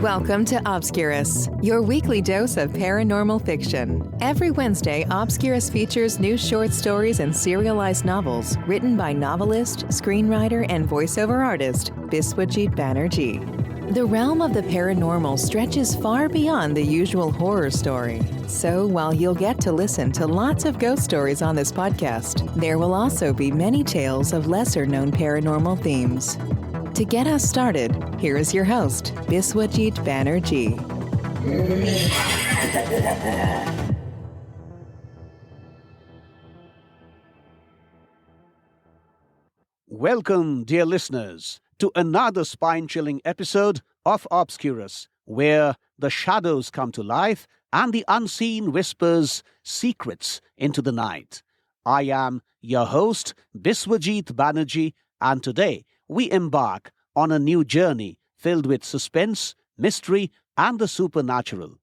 Welcome to OBSCURUS, your weekly dose of paranormal fiction. Every Wednesday, OBSCURUS features new short stories and serialized novels written by novelist, screenwriter, and voiceover artist Biswajit Banerjee. The realm of the paranormal stretches far beyond the usual horror story. So while you'll get to listen to lots of ghost stories on this podcast, there will also be many tales of lesser-known paranormal themes. To get us started, here is your host, Biswajit Banerjee. Welcome, dear listeners, to another spine-chilling episode of OBSCURUS, where the shadows come to life and the unseen whispers secrets into the night. I am your host, Biswajit Banerjee, and today we embark on a new journey filled with suspense, mystery, and the supernatural.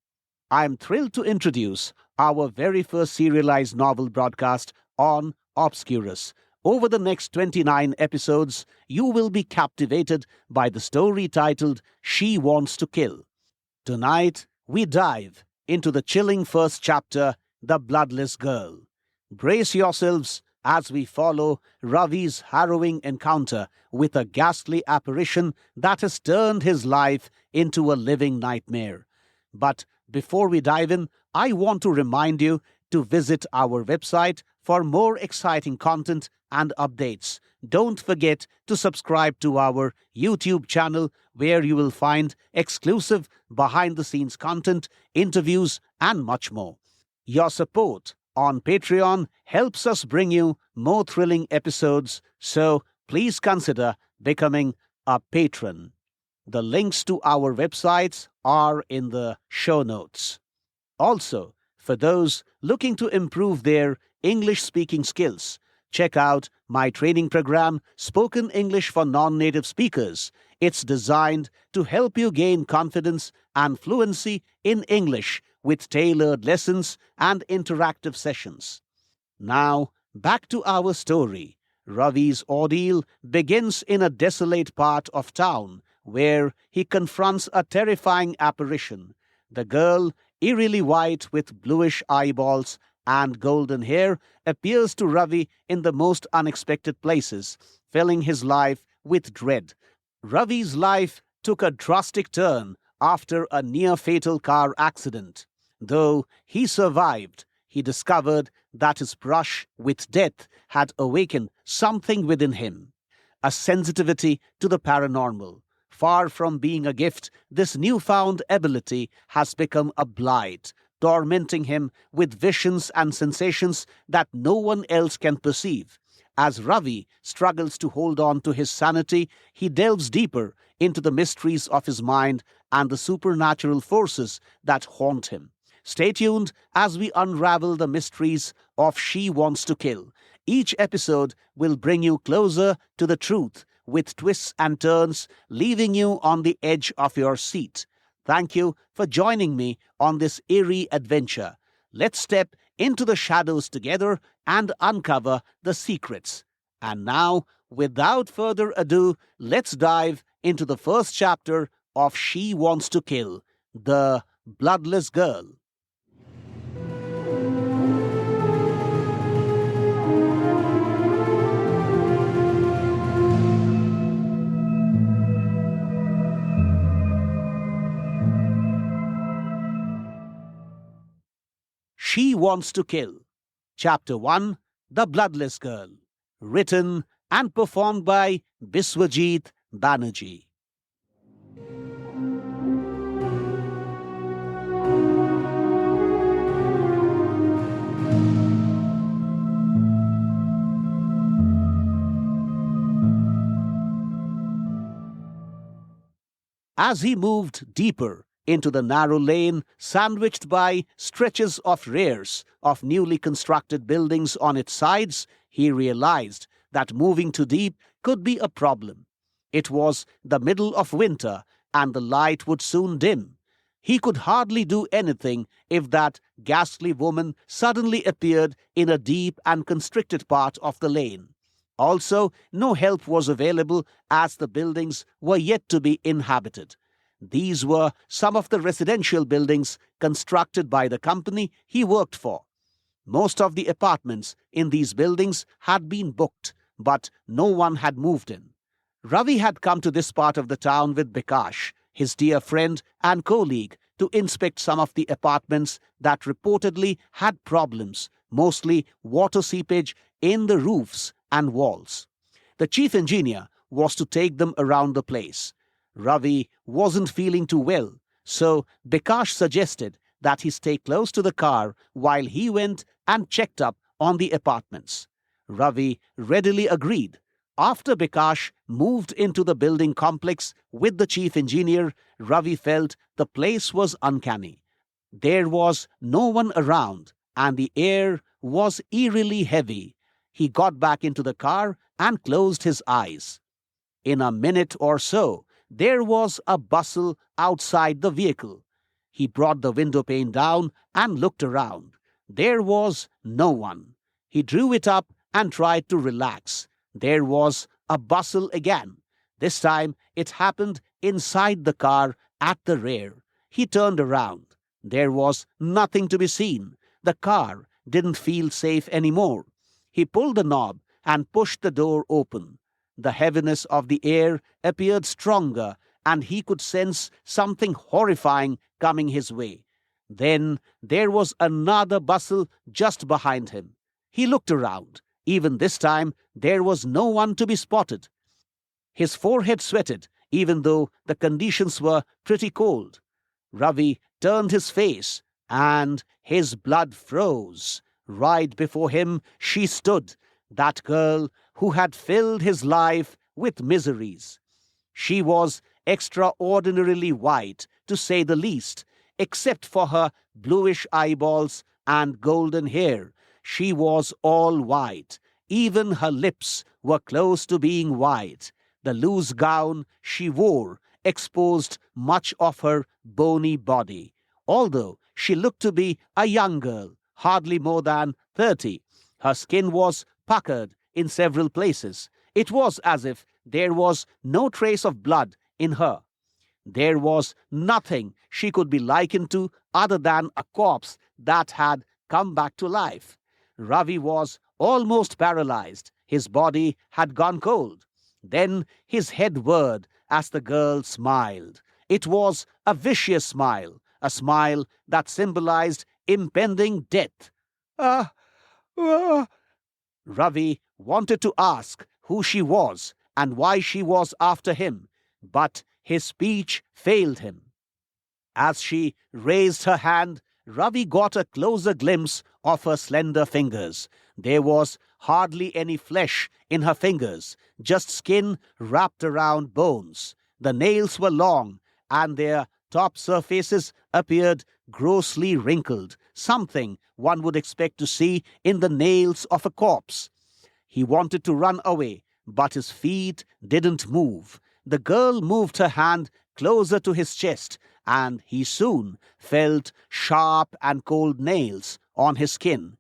I am thrilled to introduce our very first serialized novel broadcast on OBSCURUS. Over the next 29 episodes, you will be captivated by the story titled She Wants to Kill. Tonight, we dive into the chilling first chapter, The Bloodless Girl. Brace yourselves as we follow Ravi's harrowing encounter with a ghastly apparition that has turned his life into a living nightmare. But before we dive in, I want to remind you to visit our website for more exciting content and updates. Don't forget to subscribe to our YouTube channel, where you will find exclusive behind-the-scenes content, interviews, and much more. Your support on Patreon helps us bring you more thrilling episodes, so please consider becoming a patron. The links to our websites are in the show notes. Also, for those looking to improve their English-speaking skills, check out my training program, Spoken English for Non-Native Speakers. It's designed to help you gain confidence and fluency in English with tailored lessons and interactive sessions. Now, back to our story. Ravi's ordeal begins in a desolate part of town where he confronts a terrifying apparition. The girl, eerily white with bluish eyeballs and golden hair, appears to Ravi in the most unexpected places, filling his life with dread. Ravi's life took a drastic turn after a near-fatal car accident. Though he survived, he discovered that his brush with death had awakened something within him, a sensitivity to the paranormal. Far from being a gift, this newfound ability has become a blight, tormenting him with visions and sensations that no one else can perceive. As Ravi struggles to hold on to his sanity, he delves deeper into the mysteries of his mind and the supernatural forces that haunt him. Stay tuned as we unravel the mysteries of She Wants to Kill. Each episode will bring you closer to the truth, with twists and turns, leaving you on the edge of your seat. Thank you for joining me on this eerie adventure. Let's step into the shadows together and uncover the secrets. And now, without further ado, let's dive into the first chapter of She Wants to Kill, The Bloodless Girl. She Wants to Kill. Chapter 1, The Bloodless Girl. Written and performed by Biswajit Banerjee. As he moved deeper into the narrow lane sandwiched by stretches of rears of newly constructed buildings on its sides, he realized that moving too deep could be a problem. It was the middle of winter, and the light would soon dim. He could hardly do anything if that ghastly woman suddenly appeared in a deep and constricted part of the lane. Also, no help was available as the buildings were yet to be inhabited. These were some of the residential buildings constructed by the company he worked for. Most of the apartments in these buildings had been booked, but no one had moved in. Ravi had come to this part of the town with Bikash, his dear friend and colleague, to inspect some of the apartments that reportedly had problems, mostly water seepage in the roofs and walls. The chief engineer was to take them around the place. Ravi wasn't feeling too well, so Bikash suggested that he stay close to the car while he went and checked up on the apartments. Ravi readily agreed. After Bikash moved into the building complex with the chief engineer, Ravi felt the place was uncanny. There was no one around, and the air was eerily heavy. He got back into the car and closed his eyes. In a minute or so, there was a bustle outside the vehicle. He brought the window pane down and looked around. There was no one. He drew it up and tried to relax. There was a bustle again. This time it happened inside the car at the rear. He turned around. There was nothing to be seen. The car didn't feel safe anymore. He pulled the knob and pushed the door open. The heaviness of the air appeared stronger, and he could sense something horrifying coming his way. Then there was another bustle just behind him. He looked around. Even this time, there was no one to be spotted. His forehead sweated, even though the conditions were pretty cold. Ravi turned his face, and his blood froze. Right before him she stood, that girl who had filled his life with miseries. She was extraordinarily white, to say the least, except for her bluish eyeballs and golden hair. She was all white. Even her lips were close to being white. The loose gown she wore exposed much of her bony body. Although she looked to be a young girl, hardly more than 30, her skin was puckered in several places. It was as if there was no trace of blood in her. There was nothing she could be likened to other than a corpse that had come back to life. Ravi was almost paralyzed. His body had gone cold. Then his head whirred as the girl smiled. It was a vicious smile, a smile that symbolized impending death. Ravi wanted to ask who she was and why she was after him, but his speech failed him. As she raised her hand, Ravi got a closer glimpse of her slender fingers. There was hardly any flesh in her fingers, just skin wrapped around bones. The nails were long, and their top surfaces appeared grossly wrinkled, something one would expect to see in the nails of a corpse. He wanted to run away, but his feet didn't move. The girl moved her hand closer to his chest, and he soon felt sharp and cold nails on his skin.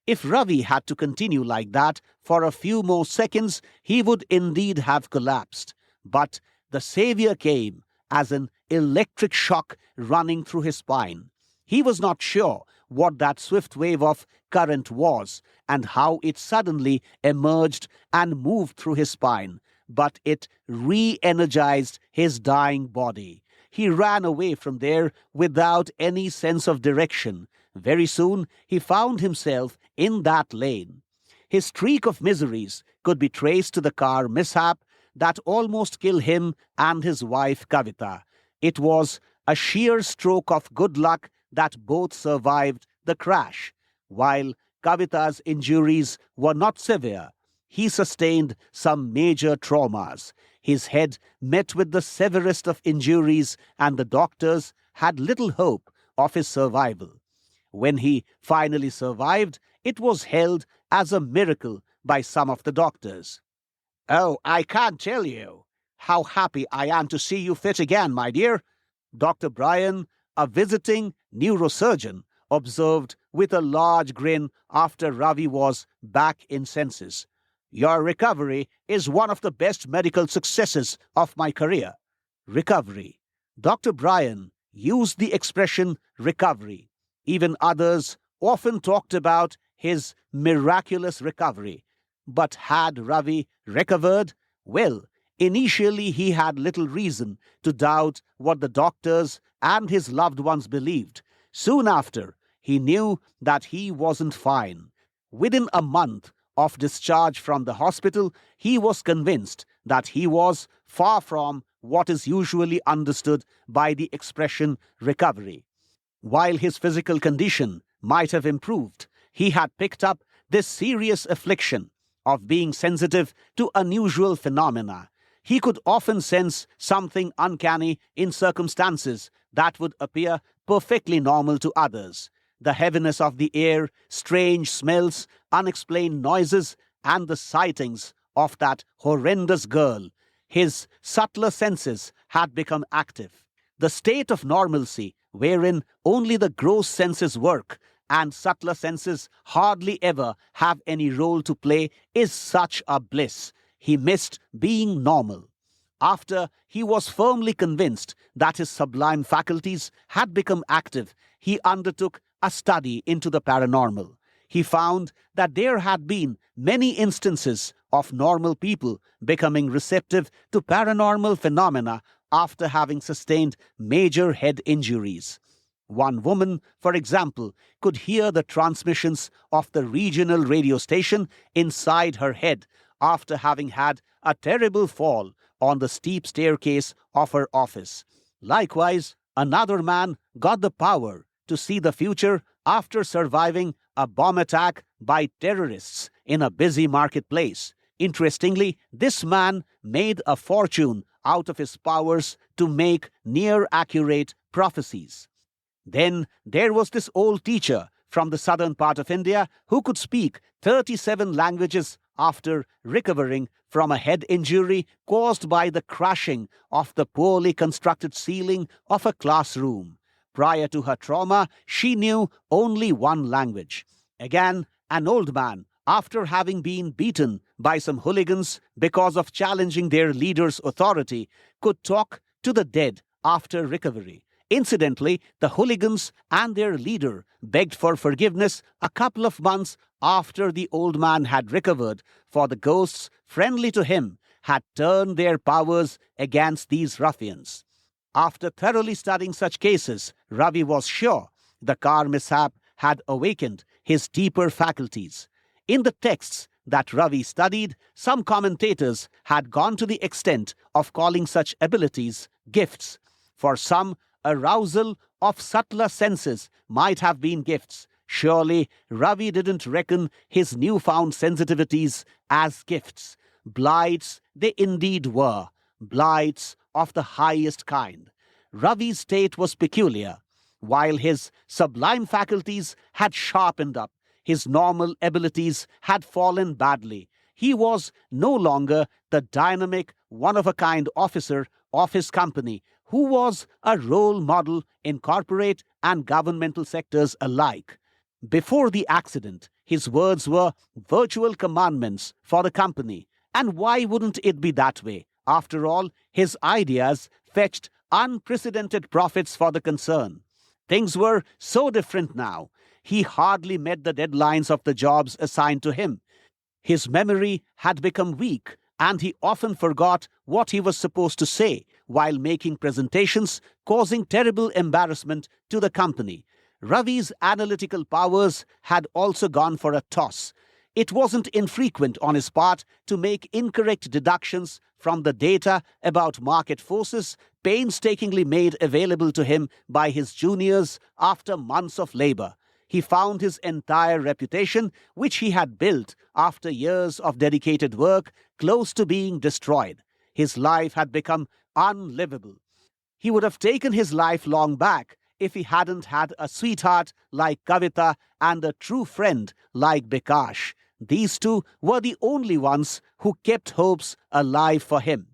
If Ravi had to continue like that for a few more seconds, he would indeed have collapsed. But the savior came as an electric shock running through his spine. He was not sure what that swift wave of current was and how it suddenly emerged and moved through his spine, but it re-energized his dying body. He ran away from there without any sense of direction. Very soon he found himself in that lane. His streak of miseries could be traced to the car mishap that almost killed him and his wife Kavita. It was a sheer stroke of good luck that both survived the crash. While Kavita's injuries were not severe, he sustained some major traumas. His head met with the severest of injuries, and the doctors had little hope of his survival. When he finally survived, it was hailed as a miracle by some of the doctors. "Oh, I can't tell you how happy I am to see you fit again, my dear," Dr. Bryan, a visiting neurosurgeon, observed with a large grin after Ravi was back in senses. "Your recovery is one of the best medical successes of my career." Recovery. Dr. Bryan used the expression recovery. Even others often talked about his miraculous recovery. But had Ravi recovered? Well, initially he had little reason to doubt what the doctors and his loved ones believed. Soon after, he knew that he wasn't fine. Within a month of discharge from the hospital, he was convinced that he was far from what is usually understood by the expression recovery. While his physical condition might have improved, he had picked up this serious affliction of being sensitive to unusual phenomena. He could often sense something uncanny in circumstances that would appear perfectly normal to others. The heaviness of the air, strange smells, unexplained noises, and the sightings of that horrendous girl. His subtler senses had become active. The state of normalcy, wherein only the gross senses work and subtler senses hardly ever have any role to play, is such a bliss. He missed being normal. After he was firmly convinced that his sublime faculties had become active, he undertook a study into the paranormal. He found that there had been many instances of normal people becoming receptive to paranormal phenomena after having sustained major head injuries. One woman, for example, could hear the transmissions of the regional radio station inside her head after having had a terrible fall on the steep staircase of her office. Likewise, another man got the power to see the future after surviving a bomb attack by terrorists in a busy marketplace. Interestingly, this man made a fortune out of his powers to make near-accurate prophecies. Then there was this old teacher from the southern part of India who could speak 37 languages after recovering from a head injury caused by the crashing of the poorly constructed ceiling of a classroom. Prior to her trauma, she knew only one language. Again, an old man, after having been beaten by some hooligans because of challenging their leader's authority, could talk to the dead after recovery. Incidentally, the hooligans and their leader begged for forgiveness a couple of months after the old man had recovered, for the ghosts friendly to him had turned their powers against these ruffians. After thoroughly studying such cases, Ravi was sure the car mishap had awakened his deeper faculties. In the texts that Ravi studied, some commentators had gone to the extent of calling such abilities gifts. For some, arousal of subtler senses might have been gifts. Surely, Ravi didn't reckon his newfound sensitivities as gifts. Blights they indeed were, blights of the highest kind. Ravi's state was peculiar. While his sublime faculties had sharpened up, his normal abilities had fallen badly. He was no longer the dynamic, one-of-a-kind officer of his company, who was a role model in corporate and governmental sectors alike. Before the accident, his words were virtual commandments for the company. And why wouldn't it be that way? After all, his ideas fetched unprecedented profits for the concern. Things were so different now. He hardly met the deadlines of the jobs assigned to him. His memory had become weak, and he often forgot what he was supposed to say while making presentations, causing terrible embarrassment to the company. Ravi's analytical powers had also gone for a toss. It wasn't infrequent on his part to make incorrect deductions from the data about market forces painstakingly made available to him by his juniors after months of labor. He found his entire reputation, which he had built after years of dedicated work, close to being destroyed. His life had become unlivable. He would have taken his life long back if he hadn't had a sweetheart like Kavita and a true friend like Bikash. These two were the only ones who kept hopes alive for him.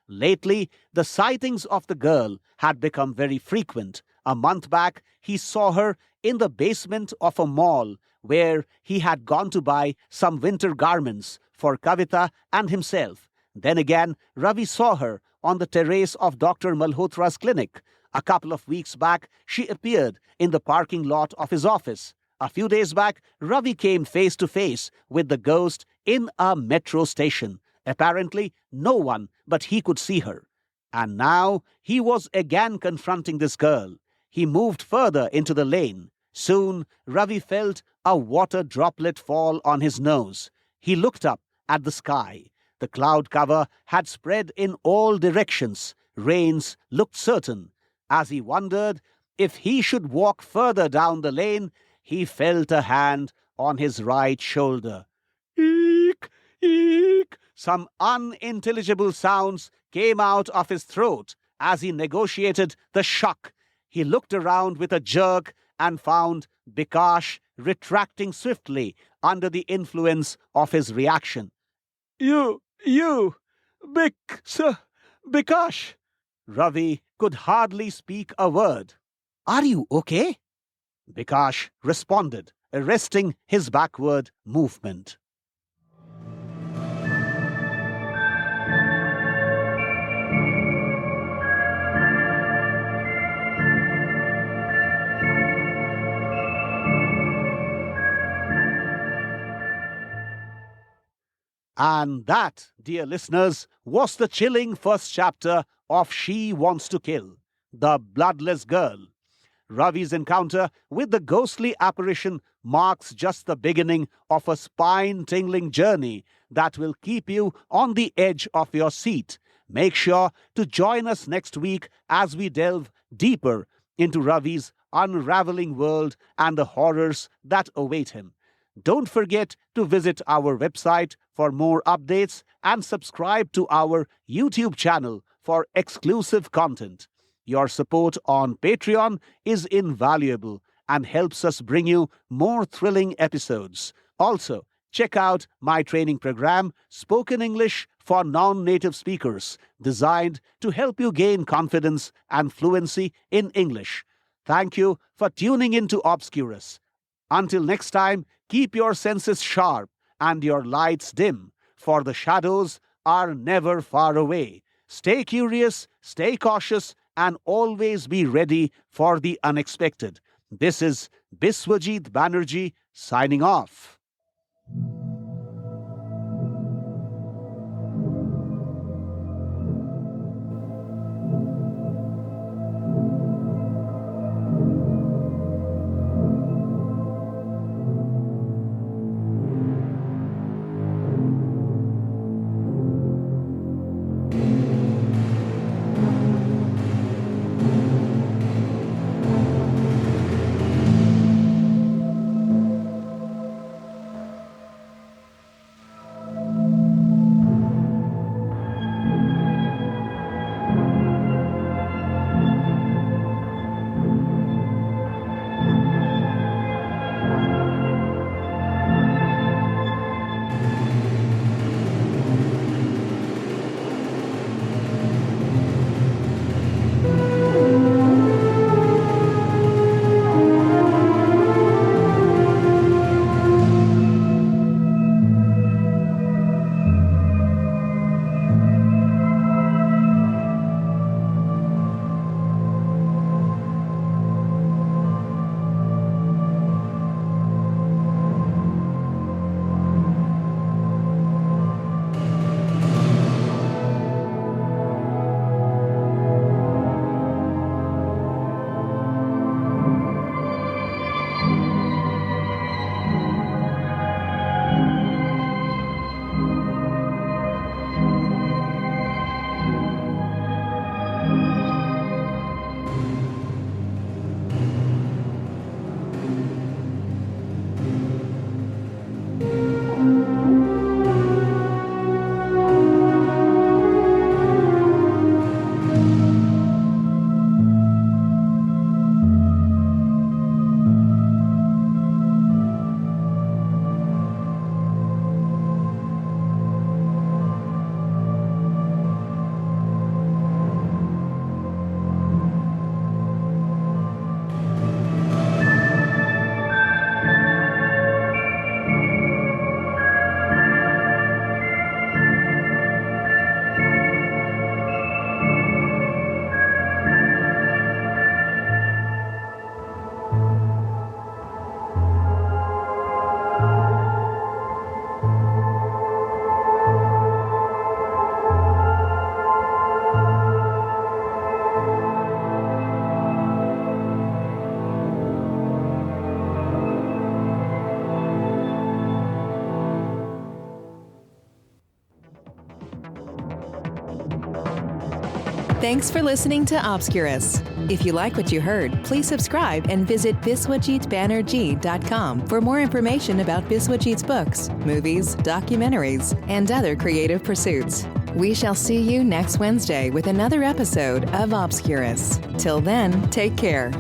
Lately, the sightings of the girl had become very frequent. A month back, he saw her in the basement of a mall where he had gone to buy some winter garments for Kavita and himself. Then again, Ravi saw her on the terrace of Dr. Malhotra's clinic. A couple of weeks back, she appeared in the parking lot of his office. A few days back, Ravi came face to face with the ghost in a metro station. Apparently, no one but he could see her. And now he was again confronting this girl. He moved further into the lane. Soon, Ravi felt a water droplet fall on his nose. He looked up at the sky. The cloud cover had spread in all directions. Rains looked certain. As he wondered if he should walk further down the lane, he felt a hand on his right shoulder. Eek! Eek! Some unintelligible sounds came out of his throat as he negotiated the shock. He looked around with a jerk and found Bikash retracting swiftly under the influence of his reaction. You, Bikash. Ravi could hardly speak a word. Are you okay? Bikash responded, arresting his backward movement. And that, dear listeners, was the chilling first chapter of She Wants to Kill, the Bloodless Girl. Ravi's encounter with the ghostly apparition marks just the beginning of a spine-tingling journey that will keep you on the edge of your seat. Make sure to join us next week as we delve deeper into Ravi's unraveling world and the horrors that await him. Don't forget to visit our website for more updates and subscribe to our YouTube channel for exclusive content. Your support on Patreon is invaluable and helps us bring you more thrilling episodes. Also, check out my training program, Spoken English for Non-Native Speakers, designed to help you gain confidence and fluency in English. Thank you for tuning in to Obscurus. Until next time, keep your senses sharp and your lights dim, for the shadows are never far away. Stay curious, stay cautious, and always be ready for the unexpected. This is Biswajit Banerjee signing off. Thanks for listening to Obscurus. If you like what you heard, please subscribe and visit biswajitbanerjee.com for more information about Biswajit's books, movies, documentaries, and other creative pursuits. We shall see you next Wednesday with another episode of Obscurus. Till then, take care.